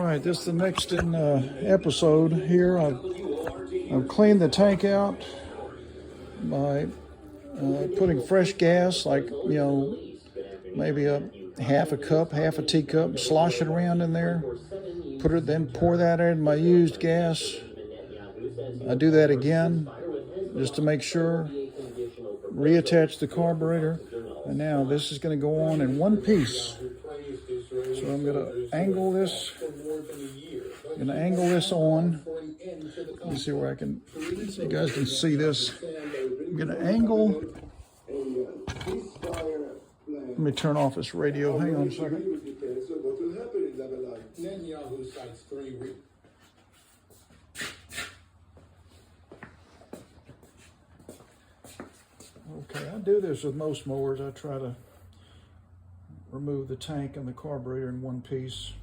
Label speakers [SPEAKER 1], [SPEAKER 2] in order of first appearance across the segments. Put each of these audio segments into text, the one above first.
[SPEAKER 1] right, this is the next in episode here. I've cleaned the tank out by putting fresh gas, like, maybe half a teacup, slosh it around in there, then pour that in my used gas. I do that again just to make sure, reattach the carburetor, and now this is going to go on in one piece. So I'm going to angle this. On. Let me see where I can, so you guys can see this. I'm going to angle. Let me turn off this radio. Hang on a second. Okay, I do this with most mowers. I try to remove the tank and the carburetor in one piece.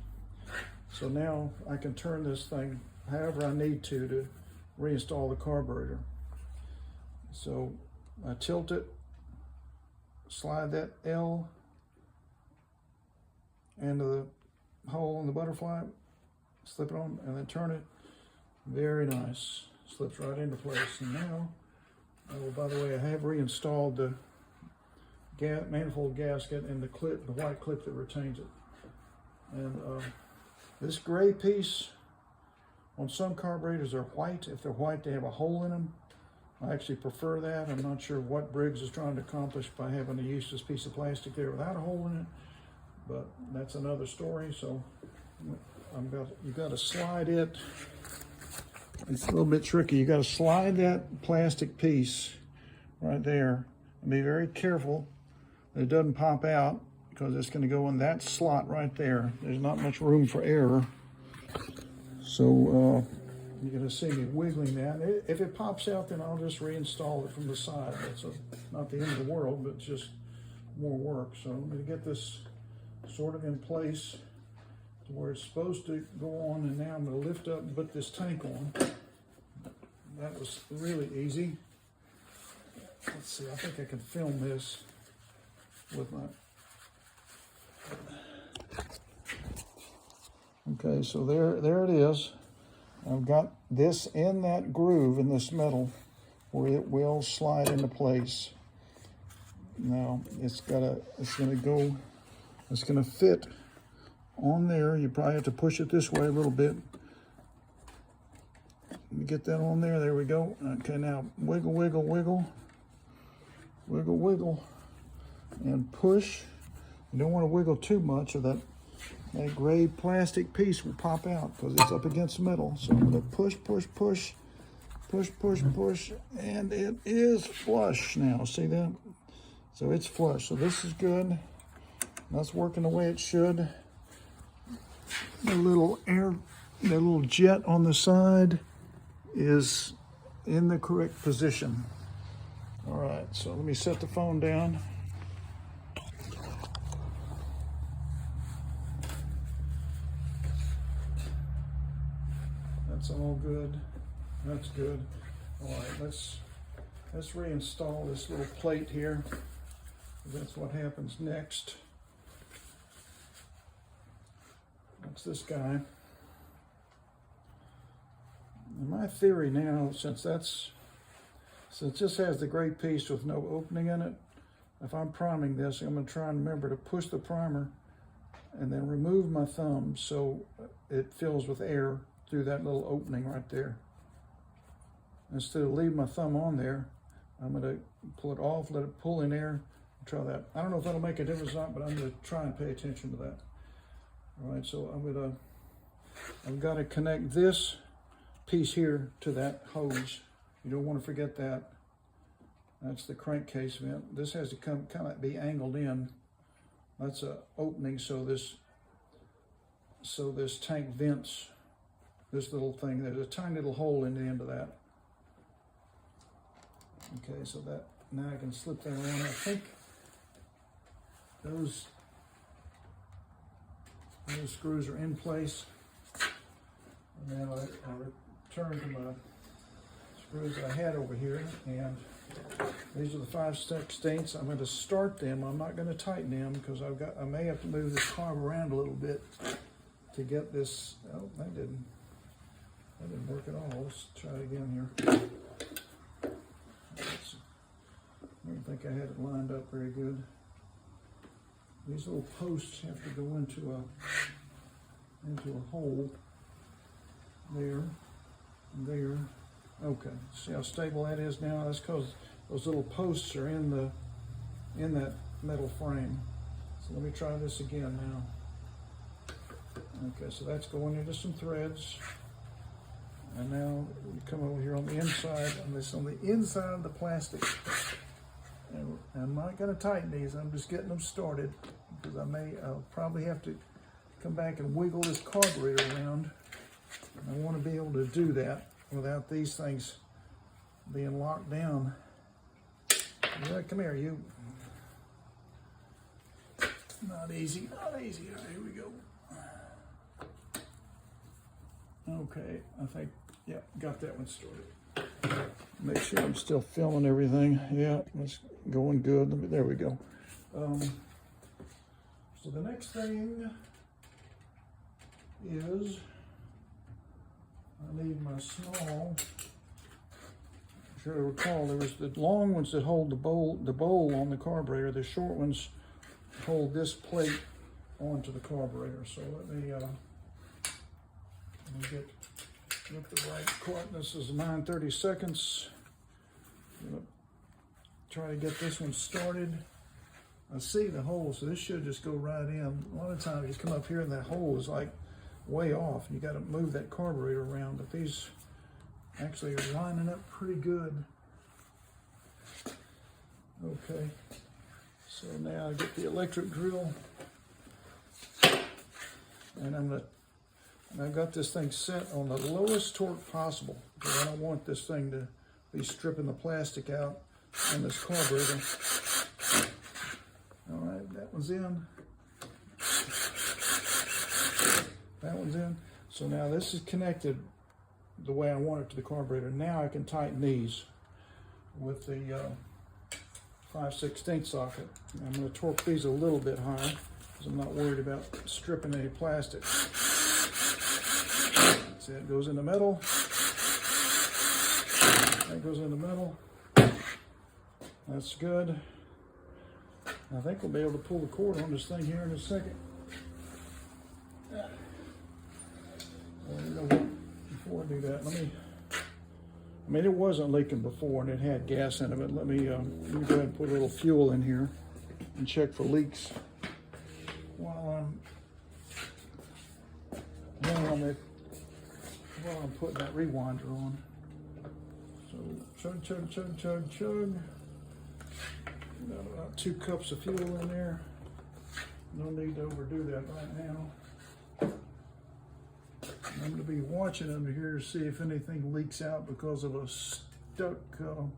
[SPEAKER 1] So now I can turn this thing however I need to reinstall the carburetor. So I tilt it, slide that L into the hole in the butterfly, slip it on, and then turn it. Very nice. Slips right into place. And now, oh, by the way, I have reinstalled the manifold gasket and the white clip that retains it. And this gray piece, on some carburetors are white. If they're white, they have a hole in them. I actually prefer that. I'm not sure what Briggs is trying to accomplish by having a useless piece of plastic there without a hole in it, but that's another story. So you got to slide it. It's a little bit tricky. You got to slide that plastic piece right there and be very careful that it doesn't pop out, because it's going to go in that slot right there. There's not much room for error. So you're going to see me wiggling that. If it pops out, then I'll just reinstall it from the side. That's not the end of the world, but it's just more work. So I'm going to get this sort of in place to where it's supposed to go on, and now I'm going to lift up and put this tank on. That was really easy. Let's see, I think I can film this with my... Okay, so there it is. I've got this in that groove in this metal where it will slide into place. Now it's gonna fit on there. You probably have to push it this way a little bit. Let me get that on there. There we go. Okay, now wiggle, wiggle, wiggle, wiggle, wiggle, and push. You don't want to wiggle too much, or that gray plastic piece will pop out because it's up against metal. So I'm going to push, push, push, push, push, push, and it is flush now. See that? So it's flush. So this is good. That's working the way it should. The little jet on the side is in the correct position. All right, so let me set the phone down. That's all good. That's good. All right, let's reinstall this little plate here. That's what happens next. That's this guy. And my theory now, since this has the gray piece with no opening in it, if I'm priming this, I'm going to try and remember to push the primer and then remove my thumb so it fills with air through that little opening right there. Instead of leaving my thumb on there, I'm going to pull it off, let it pull in air, and try that. I don't know if that'll make a difference or not, but I'm going to try and pay attention to that. All right, so I've got to connect this piece here to that hose. You don't want to forget that. That's the crankcase vent. This has to kind of be angled in. That's a opening so this tank vents this little thing. There's a tiny little hole in the end of that. Okay, so that now I can slip that around. I think those screws are in place. And now I return to my screws that I had over here, and these are the 5/16. I'm going to start them. I'm not going to tighten them because I may have to move this carb around a little bit to get this. Oh, that didn't work at all. Let's try it again here. I don't think I had it lined up very good. These little posts have to go into a hole there and there. Okay, see how stable that is now? That's because those little posts are in that metal frame. So let me try this again now. Okay, so that's going into some threads. And now we come over here on the inside, on the inside of the plastic. And I'm not going to tighten these, I'm just getting them started because I'll probably have to come back and wiggle this carburetor around. I want to be able to do that without these things being locked down. Yeah, come here, you. Not easy, not easy. All right, here we go. Okay, I think, yeah, got that one started. Make sure I'm still filming everything. Yeah, it's going good. There we go. So the next thing is I need my small. I'm sure I recall there was the long ones that hold the bowl on the carburetor. The short ones hold this plate onto the carburetor. So let me get the right quart. This is 9/32. I'm gonna try to get this one started. I see the hole, so this should just go right in. A lot of times you come up here and that hole is like way off. You got to move that carburetor around, but these actually are lining up pretty good. Okay, so now I get the electric drill, and I've got this thing set on the lowest torque possible because I don't want this thing to be stripping the plastic out on this carburetor. All right, that one's in. That one's in. So now this is connected the way I want it to the carburetor. Now I can tighten these with the 5/16 socket. I'm going to torque these a little bit higher because I'm not worried about stripping any plastic. See, it goes in the middle. That goes in the middle. That's good. I think we'll be able to pull the cord on this thing here in a second. Well, you know what? Before I do that, I mean, it wasn't leaking before and it had gas in it, but let me go ahead and put a little fuel in here and check for leaks while I'm putting that rewinder on. So chug, chug, chug, chug, chug. Got about 2 cups of fuel in there. No need to overdo that right now. I'm going to be watching under here to see if anything leaks out because of a stuck, a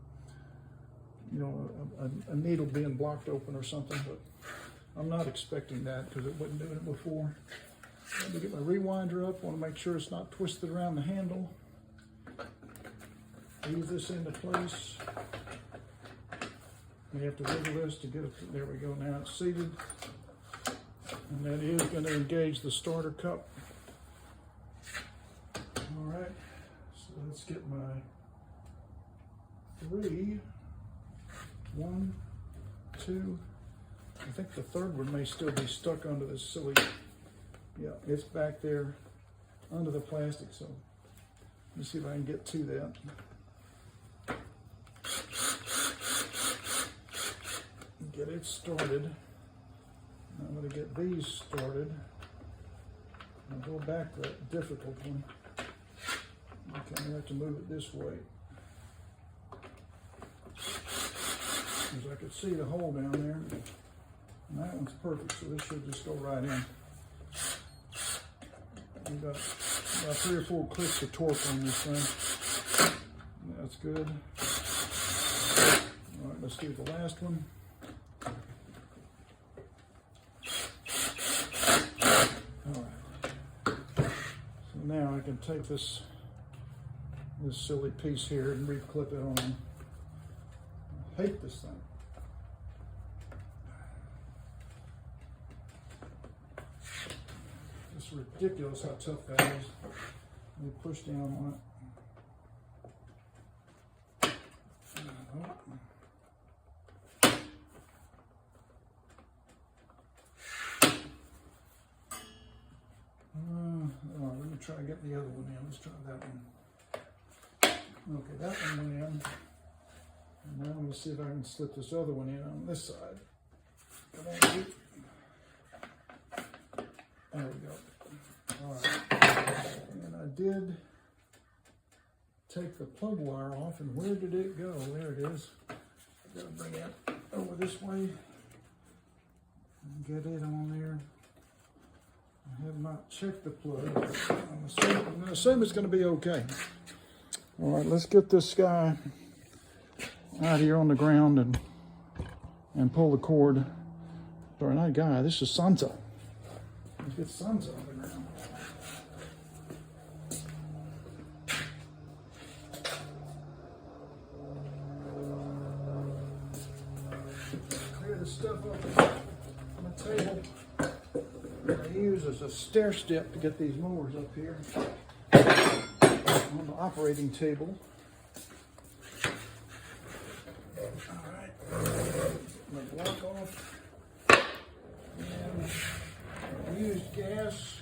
[SPEAKER 1] needle being blocked open or something, but I'm not expecting that because it wasn't doing it before. Let me get my rewinder up. I want to make sure it's not twisted around the handle. Ease this into place. We have to wiggle this to get it. There we go. Now it's seated. And that is going to engage the starter cup. All right. So let's get my 3. 1, 2. I think the third one may still be stuck under this silly. Yeah, it's back there under the plastic. So let me see if I can get to that. Get it started. I'm going to get these started. I'll go back to that difficult one. Okay, I have to move it this way. Because I could see the hole down there. And that one's perfect, so this should just go right in. We've got about 3 or 4 clicks of torque on this thing. That's good. All right, let's do the last one. Now I can take this silly piece here and re-clip it on. I hate this thing. Just It's ridiculous how tough that is. Let me push down on it. Let me try to get the other one in. Let's try that one. Okay, that one went in. And now I'm going to see if I can slip this other one in on this side. Come on, dude. There we go. All right. And I did take the plug wire off, and where did it go? There it is. I've got to bring it over this way and get it on there. I have not checked the plug. I'm going to assume it's going to be okay. All right, let's get this guy out here on the ground and pull the cord. Sorry, not guy, this is Sansa. Let's get Sansa on the ground. Clear the stuff up on the table. I use as a stair step to get these mowers up here on the operating table. All right, I'm going to block off. And I used gas.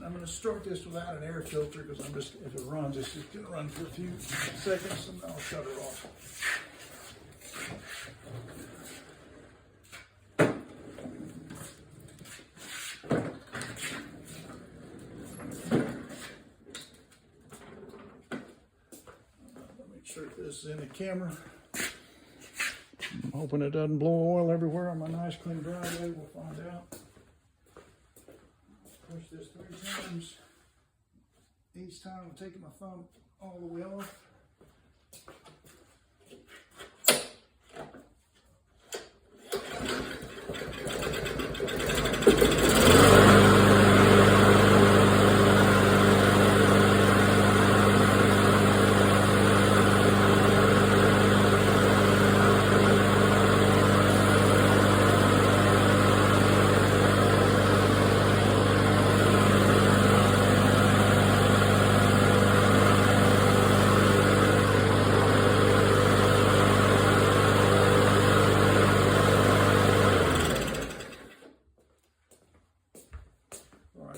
[SPEAKER 1] I'm going to start this without an air filter because I'm just, if it runs, it's just going to run for a few seconds and I'll shut it off. Insert this in the camera. I'm hoping it doesn't blow oil everywhere on my nice clean driveway. We'll find out. Push this 3 times. Each time I'm taking my thumb all the way off.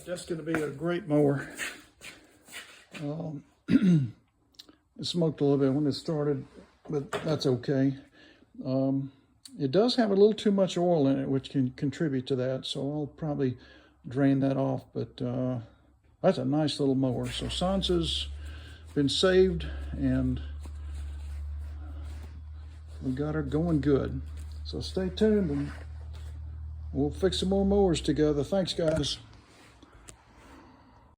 [SPEAKER 1] That's going to be a great mower. It smoked a little bit when it started, but that's okay. It does have a little too much oil in it, which can contribute to that, so I'll probably drain that off, but that's a nice little mower. So Sansa's been saved, and we got her going good. So stay tuned, and we'll fix some more mowers together. Thanks, guys.